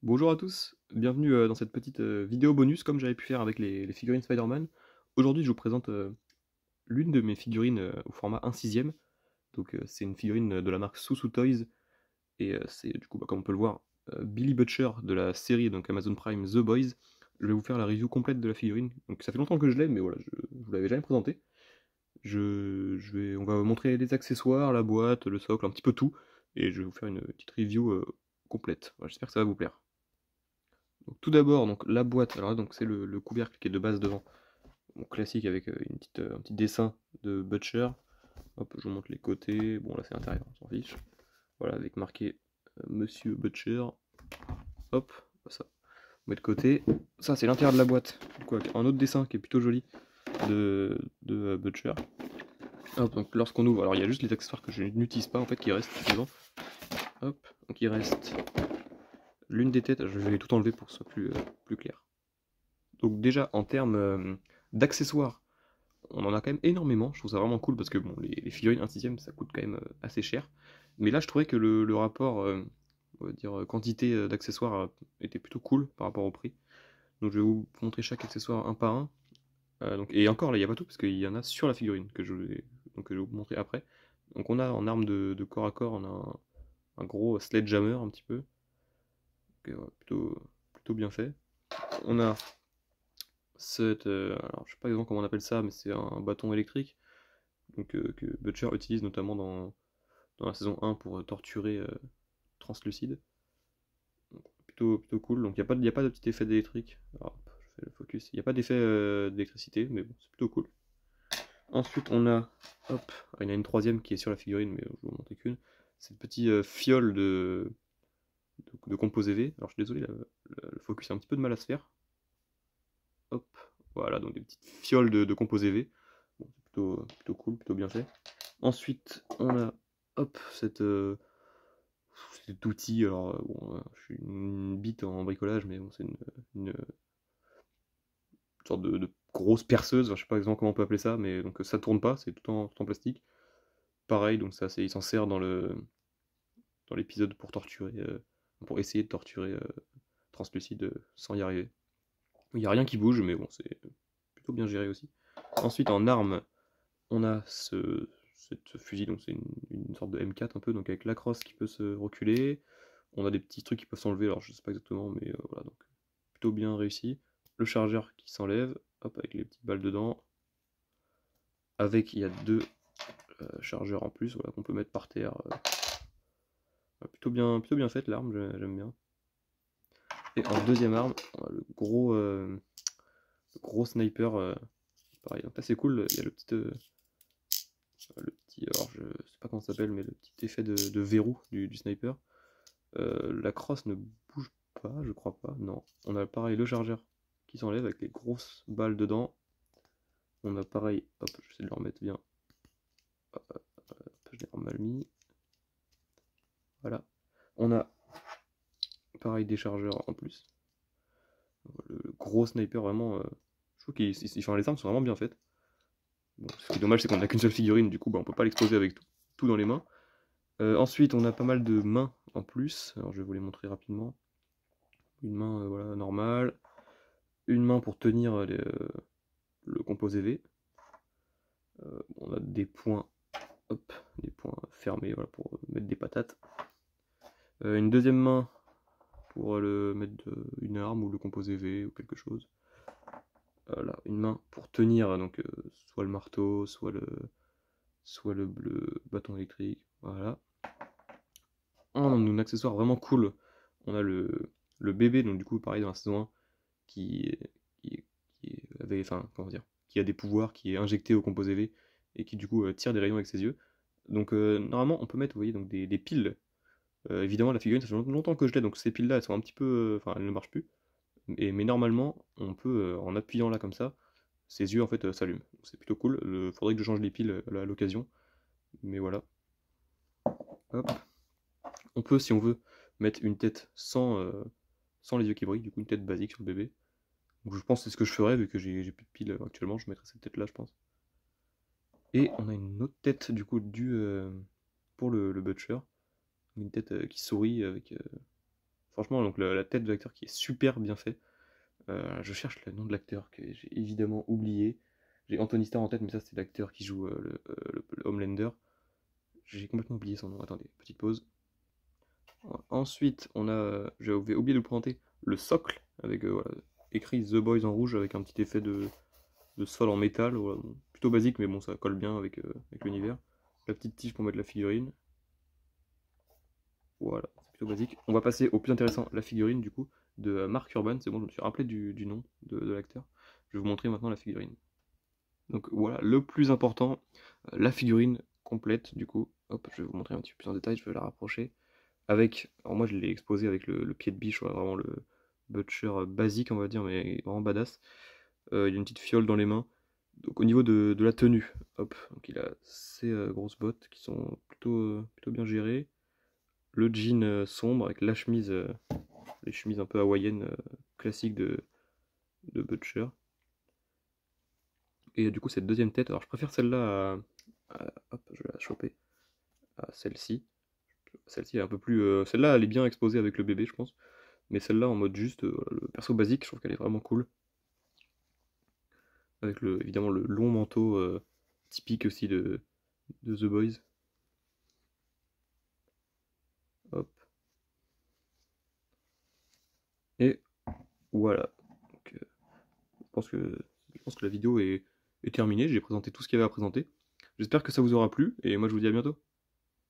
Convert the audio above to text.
Bonjour à tous, bienvenue dans cette petite vidéo bonus comme j'avais pu faire avec les figurines Spider-Man. Aujourd'hui je vous présente l'une de mes figurines au format 1/6. Donc c'est une figurine de la marque Susu Toys et c'est du coup comme on peut le voir Billy Butcher de la série donc Amazon Prime The Boys. Je vais vous faire la review complète de la figurine. Donc ça fait longtemps que je l'ai mais voilà, je vous l'avais jamais présenté. On va montrer les accessoires, la boîte, le socle, un petit peu tout et je vais vous faire une petite review complète. Voilà, j'espère que ça va vous plaire. Donc, tout d'abord, donc la boîte, alors là, donc c'est le couvercle qui est de base devant, bon, classique avec un petit dessin de Butcher. Hop, je vous montre les côtés. Bon, là c'est l'intérieur, on s'en fiche. Voilà, avec marqué Monsieur Butcher. Hop, ça, on met de côté. Ça, c'est l'intérieur de la boîte. Du coup, avec un autre dessin qui est plutôt joli de Butcher. Hop, donc lorsqu'on ouvre, alors il y a juste les accessoires que je n'utilise pas en fait qui restent devant. Hop, donc il reste l'une des têtes. Je vais tout enlever pour que ce soit plus clair. Donc déjà en termes d'accessoires, on en a quand même énormément. Je trouve ça vraiment cool parce que bon, les figurines 1/6 ça coûte quand même assez cher. Mais là je trouvais que le rapport on va dire, quantité d'accessoires était plutôt cool par rapport au prix. Donc je vais vous montrer chaque accessoire un par un. Et encore là il n'y a pas tout parce qu'il y en a sur la figurine que je vais vous montrer après. Donc on a en arme de corps à corps, on a un gros sledgehammer un petit peu. Donc, plutôt bien fait. On a alors je sais pas exactement comment on appelle ça, mais c'est un bâton électrique donc, que Butcher utilise notamment dans la saison 1 pour torturer Translucide. Donc, plutôt cool. Donc il n'y a pas de petit effet d'électrique. Alors, je fais le focus. Il n'y a pas d'effet d'électricité, mais bon, c'est plutôt cool. Ensuite, hop, il y en a une troisième qui est sur la figurine, mais je vais vous montrer qu'une. Cette petite fiole de composé V. Alors je suis désolé, le focus a un petit peu de mal à se faire. Hop, voilà, donc des petites fioles de composé V. Bon, c'est plutôt cool, plutôt bien fait. Ensuite, on a hop, cet outil. Alors, bon, je suis une bite en bricolage, mais bon, c'est une sorte de grosse perceuse. Enfin, je sais pas exactement comment on peut appeler ça, mais donc ça tourne pas, c'est tout en plastique. Pareil, donc ça, il s'en sert dans l'épisode pour essayer de torturer Translucide sans y arriver. Il n'y a rien qui bouge, mais bon, c'est plutôt bien géré aussi. Ensuite, en arme, on a cette fusil, donc c'est une sorte de M4 un peu, donc avec la crosse qui peut se reculer. On a des petits trucs qui peuvent s'enlever, alors je sais pas exactement, mais voilà, donc plutôt bien réussi. Le chargeur qui s'enlève, hop, avec les petites balles dedans. Avec, il y a deux chargeurs en plus, voilà, qu'on peut mettre par terre. Plutôt bien faite l'arme, j'aime bien. Et en deuxième arme, on a le gros sniper. Pareil, donc là c'est cool, il y a alors je sais pas comment ça s'appelle, mais le petit effet de verrou du sniper. La crosse ne bouge pas, je crois pas. Non. On a pareil le chargeur qui s'enlève avec les grosses balles dedans. On a pareil, hop, je vais essayer de le remettre bien. Hop, je l'ai mal mis. Voilà. On a pareil des chargeurs en plus. Le gros sniper vraiment. Je trouve les armes sont vraiment bien faites. Bon, ce qui est dommage c'est qu'on n'a qu'une seule figurine, du coup bah, on peut pas l'exposer avec tout dans les mains. Ensuite on a pas mal de mains en plus. Alors je vais vous les montrer rapidement. Une main voilà, normale. Une main pour tenir le composé V. On a des points, hop, des points fermés voilà, pour mettre des patates. Une deuxième main pour mettre une arme ou le composé V ou quelque chose. Là, une main pour tenir donc soit le marteau, soit le bâton électrique. Voilà. Un accessoire vraiment cool. On a le bébé, donc du coup pareil dans la saison 1, qui, enfin, comment dire, qui a des pouvoirs, qui est injecté au composé V et qui du coup tire des rayons avec ses yeux. Donc normalement on peut mettre, vous voyez, donc des piles. Évidemment la figurine ça fait longtemps que je l'ai, donc ces piles là elles sont un petit peu, enfin elles ne marchent plus. Mais normalement on peut, en appuyant là comme ça, ses yeux en fait s'allument. C'est plutôt cool. Faudrait que je change les piles à l'occasion. Mais voilà. Hop. On peut, si on veut, mettre une tête sans les yeux qui brillent, du coup une tête basique sur le bébé. Donc je pense que c'est ce que je ferais, vu que j'ai plus de piles actuellement, je mettrais cette tête là je pense. Et on a une autre tête du coup pour le Butcher. Une tête qui sourit avec Franchement, donc la tête de l'acteur qui est super bien fait. Je cherche le nom de l'acteur que j'ai évidemment oublié. J'ai Anthony Starr en tête, mais ça c'est l'acteur qui joue le Homelander. J'ai complètement oublié son nom. Attendez, petite pause. Ensuite, on a, j'avais oublié de le présenter, le socle, avec voilà, écrit The Boys en rouge, avec un petit effet de sol en métal. Voilà, bon, plutôt basique, mais bon, ça colle bien avec l'univers. La petite tige pour mettre la figurine. Voilà, c'est plutôt basique. On va passer au plus intéressant, la figurine du coup, de Mark Urban. C'est bon, je me suis rappelé du nom de l'acteur. Je vais vous montrer maintenant la figurine. Donc voilà, le plus important, la figurine complète du coup. Hop, je vais vous montrer un petit peu plus en détail, je vais la rapprocher. Avec, alors moi je l'ai exposé avec le pied de biche, ouais, vraiment le butcher basique on va dire, mais vraiment badass. Il a une petite fiole dans les mains. Donc au niveau de la tenue, hop, donc il a ces grosses bottes qui sont plutôt bien gérées. Le jean sombre avec la chemise, les chemises un peu hawaïennes classiques de butcher. Et du coup cette deuxième tête, alors je préfère celle-là hop, je vais la choper, à celle-ci. Celle-ci est un peu plus, celle-là elle est bien exposée avec le bébé je pense. Mais celle-là en mode juste le perso basique, je trouve qu'elle est vraiment cool. Avec évidemment le long manteau typique aussi de The Boys. Hop. Et voilà. Donc, je pense que la vidéo est terminée. J'ai présenté tout ce qu'il y avait à présenter. J'espère que ça vous aura plu et moi je vous dis à bientôt.